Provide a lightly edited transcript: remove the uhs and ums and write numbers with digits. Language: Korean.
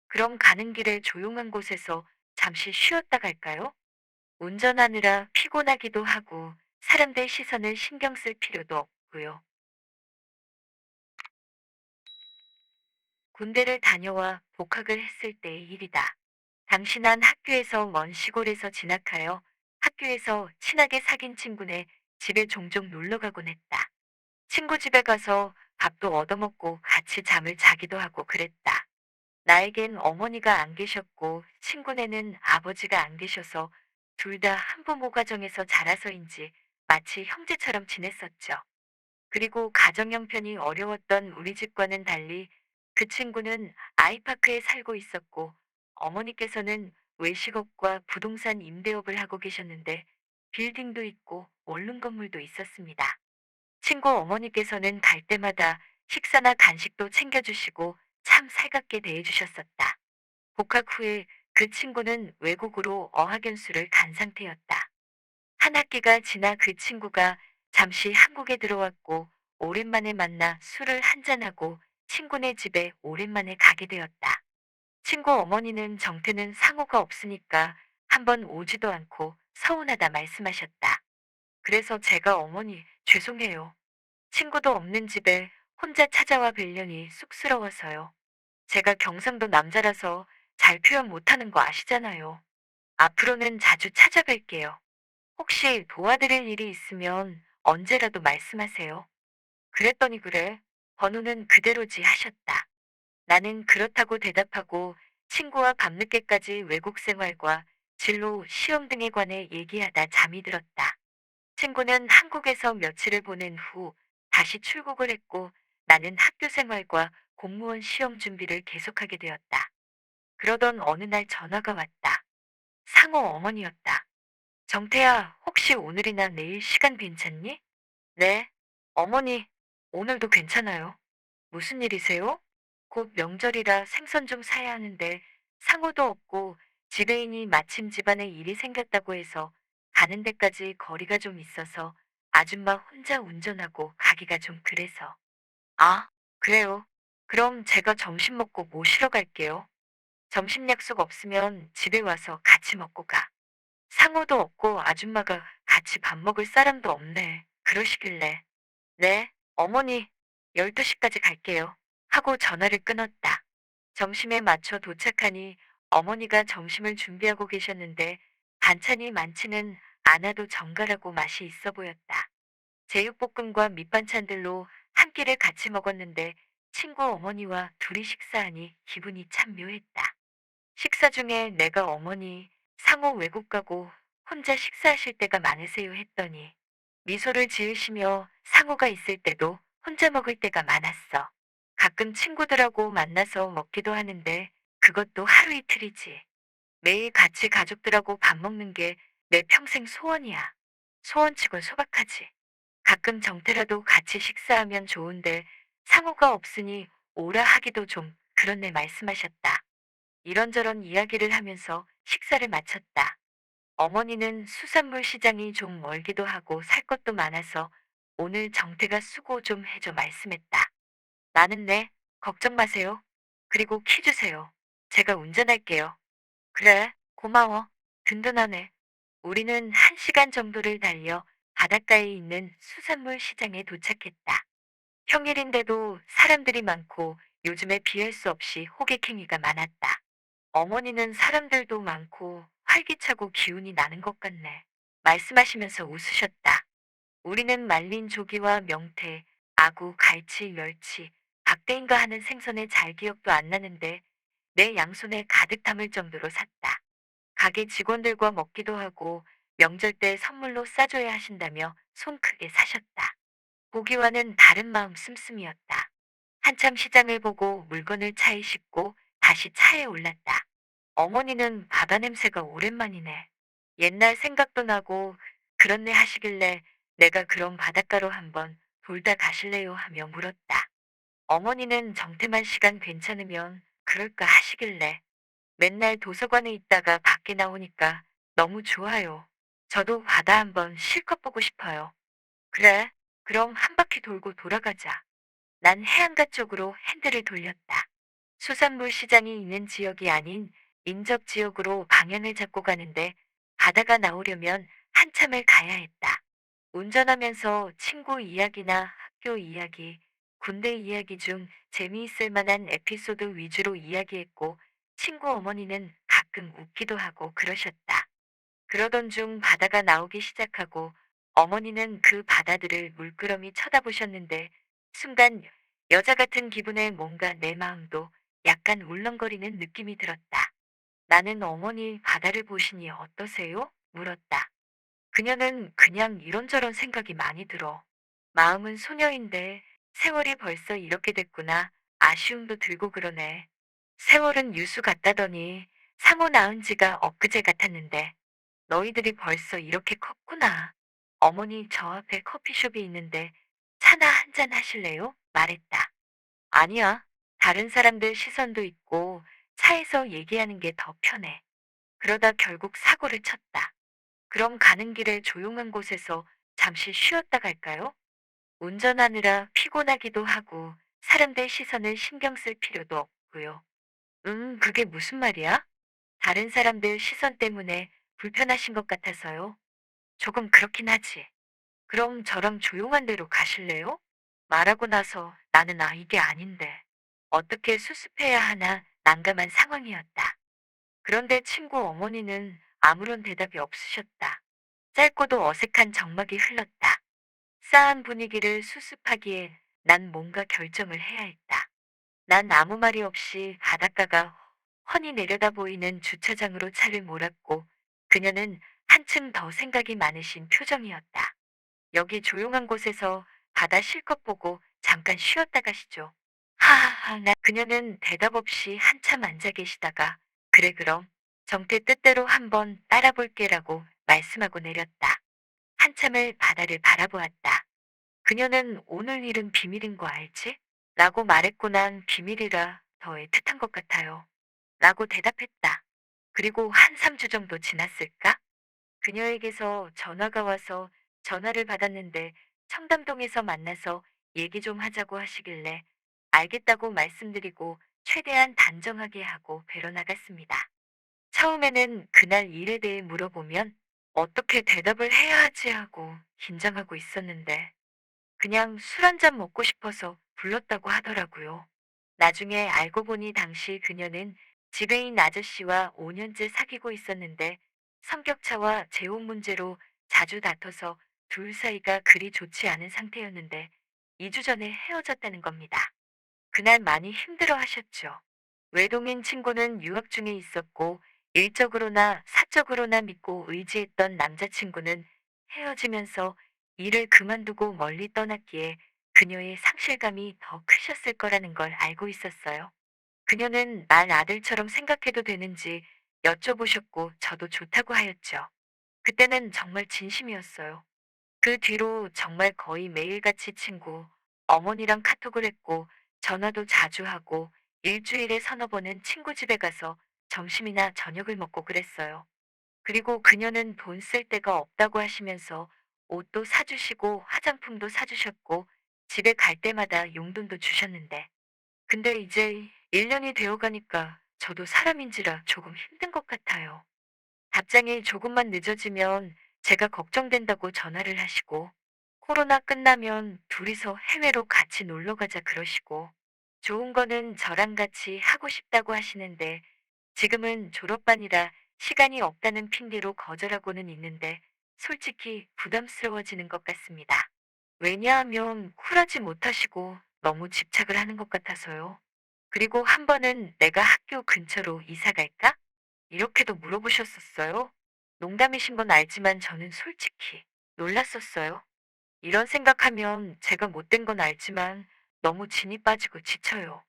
그럼 가는 길에 조용한 곳에서 잠시 쉬었다 갈까요? 운전하느라 피곤하기도 하고 사람들 시선을 신경 쓸 필요도 없고요. 군대를 다녀와 복학을 했을 때의 일이다. 당시 난 학교에서 먼 시골에서 진학하여 학교에서 친하게 사귄 친구네 집에 종종 놀러 가곤 했다. 친구 집에 가서 밥도 얻어먹고 같이 잠을 자기도 하고 그랬다. 나에겐 어머니가 안 계셨고 친구네는 아버지가 안 계셔서 둘 다 한부모 가정에서 자라서인지 마치 형제처럼 지냈었죠. 그리고 가정 형편이 어려웠던 우리 집과는 달리 그 친구는 아이파크에 살고 있었고 어머니께서는 외식업과 부동산 임대업을 하고 계셨는데 빌딩도 있고 원룸 건물도 있었습니다. 친구 어머니께서는 갈 때마다 식사나 간식도 챙겨주시고 참 살갑게 대해주셨었다. 복학 후에 그 친구는 외국으로 어학연수를 간 상태였다. 한 학기가 지나 그 친구가 잠시 한국에 들어왔고 오랜만에 만나 술을 한잔하고 친구네 집에 오랜만에 가게 되었다. 친구 어머니는 정태는 상호가 없으니까 한번 오지도 않고 서운하다 말씀하셨다. 그래서 제가 어머니 죄송해요. 친구도 없는 집에 혼자 찾아와 뵈려니 쑥스러워서요. 제가 경상도 남자라서 잘 표현 못하는 거 아시잖아요. 앞으로는 자주 찾아뵐게요. 혹시 도와드릴 일이 있으면 언제라도 말씀하세요. 그랬더니 그래. 번호는 그대로지 하셨다. 나는 그렇다고 대답하고 친구와 밤늦게까지 외국 생활과 진로, 시험 등에 관해 얘기하다 잠이 들었다. 친구는 한국에서 며칠을 보낸 후 다시 출국을 했고 나는 학교 생활과 공무원 시험 준비를 계속하게 되었다. 그러던 어느 날 전화가 왔다. 상호 어머니였다. 정태야, 혹시 오늘이나 내일 시간 괜찮니? 네. 어머니, 오늘도 괜찮아요. 무슨 일이세요? 곧 명절이라 생선 좀 사야 하는데 상호도 없고 지배인이 마침 집안에 일이 생겼다고 해서 가는 데까지 거리가 좀 있어서 아줌마 혼자 운전하고 가기가 좀 그래서. 아, 그래요. 그럼 제가 점심 먹고 모시러 갈게요. 점심 약속 없으면 집에 와서 같이 먹고 가. 상호도 없고 아줌마가 같이 밥 먹을 사람도 없네. 그러시길래. 네, 어머니, 12시까지 갈게요. 하고 전화를 끊었다. 점심에 맞춰 도착하니 어머니가 점심을 준비하고 계셨는데 반찬이 많지는 않아도 정갈하고 맛이 있어 보였다. 제육볶음과 밑반찬들로 한 끼를 같이 먹었는데 친구 어머니와 둘이 식사하니 기분이 참 묘했다. 식사 중에 내가 어머니, 상호 외국 가고 혼자 식사하실 때가 많으세요 했더니 미소를 지으시며 상호가 있을 때도 혼자 먹을 때가 많았어. 가끔 친구들하고 만나서 먹기도 하는데 그것도 하루 이틀이지. 매일 같이 가족들하고 밥 먹는 게 내 평생 소원이야. 소원치곤 소박하지. 가끔 정태라도 같이 식사하면 좋은데 상호가 없으니 오라 하기도 좀 그렇네 말씀하셨다. 이런저런 이야기를 하면서 식사를 마쳤다. 어머니는 수산물 시장이 좀 멀기도 하고 살 것도 많아서 오늘 정태가 수고 좀 해줘 말씀했다. 나는 네, 걱정 마세요. 그리고 키 주세요. 제가 운전할게요. 그래, 고마워. 든든하네. 우리는 1시간 정도를 달려 바닷가에 있는 수산물 시장에 도착했다. 평일인데도 사람들이 많고 요즘에 비할 수 없이 호객행위가 많았다. 어머니는 사람들도 많고 활기차고 기운이 나는 것 같네. 말씀하시면서 웃으셨다. 우리는 말린 조기와 명태, 아구, 갈치, 멸치, 박대인가 하는 생선의 잘 기억도 안 나는데 내 양손에 가득 담을 정도로 샀다. 가게 직원들과 먹기도 하고 명절 때 선물로 싸줘야 하신다며 손 크게 사셨다. 보기와는 다른 마음 씀씀이었다. 한참 시장을 보고 물건을 차에 싣고 다시 차에 올랐다. 어머니는 바다 냄새가 오랜만이네. 옛날 생각도 나고 그렇네 하시길래 내가 그럼 바닷가로 한번 돌다 가실래요 하며 물었다. 어머니는 정태만 시간 괜찮으면 그럴까 하시길래 맨날 도서관에 있다가 밖에 나오니까 너무 좋아요. 저도 바다 한번 실컷 보고 싶어요. 그래, 그럼 한 바퀴 돌고 돌아가자. 난 해안가 쪽으로 핸들을 돌렸다. 수산물 시장이 있는 지역이 아닌 인접 지역으로 방향을 잡고 가는데 바다가 나오려면 한참을 가야 했다. 운전하면서 친구 이야기나 학교 이야기, 군대 이야기 중 재미있을 만한 에피소드 위주로 이야기했고 친구 어머니는 가끔 웃기도 하고 그러셨다. 그러던 중 바다가 나오기 시작하고 어머니는 그 바다들을 물끄러미 쳐다보셨는데 순간 여자 같은 기분에 뭔가 내 마음도 약간 울렁거리는 느낌이 들었다. 나는 어머니 바다를 보시니 어떠세요? 물었다. 그녀는 그냥 이런저런 생각이 많이 들어. 마음은 소녀인데 세월이 벌써 이렇게 됐구나. 아쉬움도 들고 그러네. 세월은 유수 같다더니 상어 낳은 지가 엊그제 같았는데 너희들이 벌써 이렇게 컸구나. 어머니 저 앞에 커피숍이 있는데 차나 한잔 하실래요? 말했다. 아니야. 다른 사람들 시선도 있고 차에서 얘기하는 게 더 편해. 그러다 결국 사고를 쳤다. 그럼 가는 길에 조용한 곳에서 잠시 쉬었다 갈까요? 운전하느라 피곤하기도 하고 사람들 시선을 신경 쓸 필요도 없고요. 그게 무슨 말이야? 다른 사람들 시선 때문에 불편하신 것 같아서요. 조금 그렇긴 하지. 그럼 저랑 조용한 데로 가실래요? 말하고 나서 나는 이게 아닌데. 어떻게 수습해야 하나 난감한 상황이었다. 그런데 친구 어머니는 아무런 대답이 없으셨다. 짧고도 어색한 정막이 흘렀다. 싸한 분위기를 수습하기에 난 뭔가 결정을 해야 했다. 난 아무 말이 없이 바닷가가 훤히 내려다 보이는 주차장으로 차를 몰았고 그녀는 한층 더 생각이 많으신 표정이었다. 여기 조용한 곳에서 바다 실컷 보고 잠깐 쉬었다 가시죠. 하하하, 그녀는 대답 없이 한참 앉아 계시다가 그래 그럼 정태 뜻대로 한번 따라볼게라고 말씀하고 내렸다. 한참을 바다를 바라보았다. 그녀는 오늘 일은 비밀인 거 알지? 라고 말했고 난 비밀이라 더 애틋한 것 같아요. 라고 대답했다. 그리고 한 3주 정도 지났을까? 그녀에게서 전화가 와서 전화를 받았는데 청담동에서 만나서 얘기 좀 하자고 하시길래 알겠다고 말씀드리고 최대한 단정하게 하고 뵈러 나갔습니다. 처음에는 그날 일에 대해 물어보면 어떻게 대답을 해야 하지 하고 긴장하고 있었는데 그냥 술 한잔 먹고 싶어서 불렀다고 하더라고요. 나중에 알고 보니 당시 그녀는 지배인 아저씨와 5년째 사귀고 있었는데 성격차와 재혼 문제로 자주 다퉈서 둘 사이가 그리 좋지 않은 상태였는데 2주 전에 헤어졌다는 겁니다. 그날 많이 힘들어 하셨죠. 외동인 친구는 유학 중에 있었고 일적으로나 사적으로나 믿고 의지했던 남자친구는 헤어지면서 일을 그만두고 멀리 떠났기에 그녀의 상실감이 더 크셨을 거라는 걸 알고 있었어요. 그녀는 날 아들처럼 생각해도 되는지 여쭤보셨고 저도 좋다고 하였죠. 그때는 정말 진심이었어요. 그 뒤로 정말 거의 매일같이 친구, 어머니랑 카톡을 했고, 전화도 자주 하고, 일주일에 서너 번은 친구 집에 가서 점심이나 저녁을 먹고 그랬어요. 그리고 그녀는 돈 쓸 데가 없다고 하시면서 옷도 사주시고 화장품도 사주셨고, 집에 갈 때마다 용돈도 주셨는데. 근데 이제 1년이 되어 가니까 저도 사람인지라 조금 힘든 것 같아요. 답장이 조금만 늦어지면 제가 걱정된다고 전화를 하시고, 코로나 끝나면 둘이서 해외로 같이 놀러 가자 그러시고, 좋은 거는 저랑 같이 하고 싶다고 하시는데, 지금은 졸업반이라 시간이 없다는 핑계로 거절하고는 있는데, 솔직히 부담스러워지는 것 같습니다. 왜냐하면 쿨하지 못하시고 너무 집착을 하는 것 같아서요. 그리고 한 번은 내가 학교 근처로 이사 갈까? 이렇게도 물어보셨었어요. 농담이신 건 알지만 저는 솔직히 놀랐었어요. 이런 생각하면 제가 못된 건 알지만 너무 진이 빠지고 지쳐요.